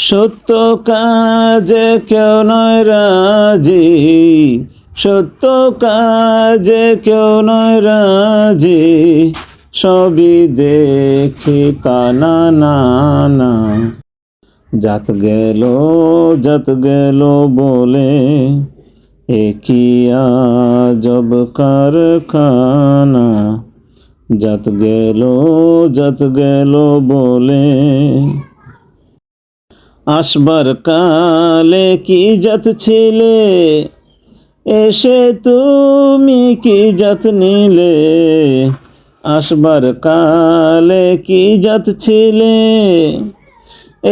সত্য কাজে কেউ নয় রাজি, সত্য কাজে কেউ নয় রাজি, সবই দেখি তা না না না। জাত গেল বলে এ কি আজব কারখানা। জাত গেল বলে আসবার কালে কি জাত ছিলে, এসে তুমি কি জাত নিলে। আসবার কালে কি জাত ছিলে,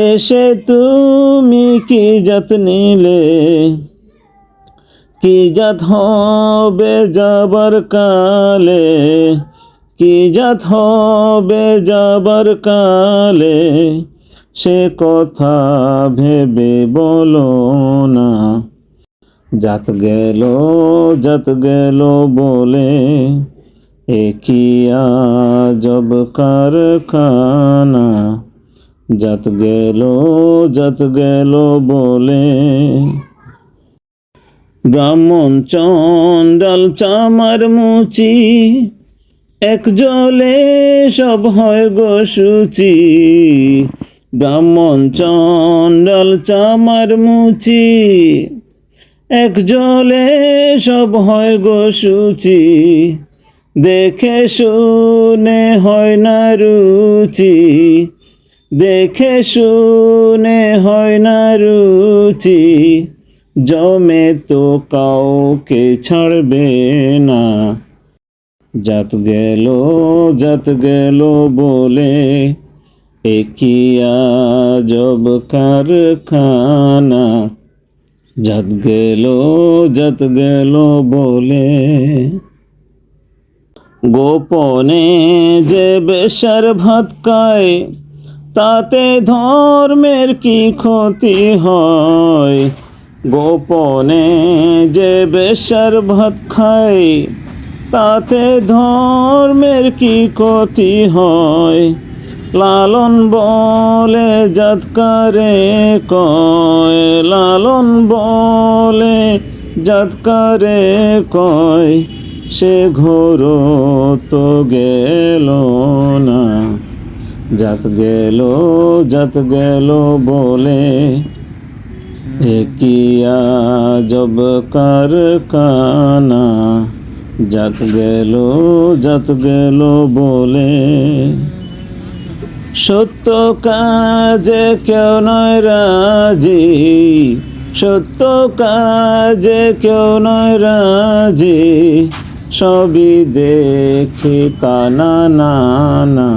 এসে তুমি কি জাত নিলে। কি জাত হবে যাবার কালে, কি জাত হবে যাবার কালে, সে কথা ভেবে বলো না। জাত গেল বলে এ কি আজব কারখানা। জাত গেল বলে ব্রাহ্মণ চন্ডাল চামার মুচি, এক জলে সব হয় গো শুচি। ব্রাহ্মণ চন্ডাল চামার মুচি, এক জলে সব হয় গো শুচি। দেখে শুনে হয় না রুচি, দেখে শুনে হয় না রুচি। জমে তো কাউকে ছাড়বে না। জাত গেল বলে এ কি আজব কারখানা। জাত গেল বলে গোপনে যে বেশ্যার ভাত খায়, তাতে ধর্মের কি ক্ষতি হয়। গোপনে যে বেশ্যার ভাত খায়, তাতে ধর্মের কি ক্ষতি হয়। লালন বলে জাত কারে কয়, লালন বলে জাত কারে কয়, সে ঘোর তো গেল না। জাত গেল বলে এ কি আজব কারখানা। জাত গেল বলে সত্য কাজে কেউ নয় রাজি, সত্য কাজে কেউ নয় রাজি, সবই দেখি তা না না না।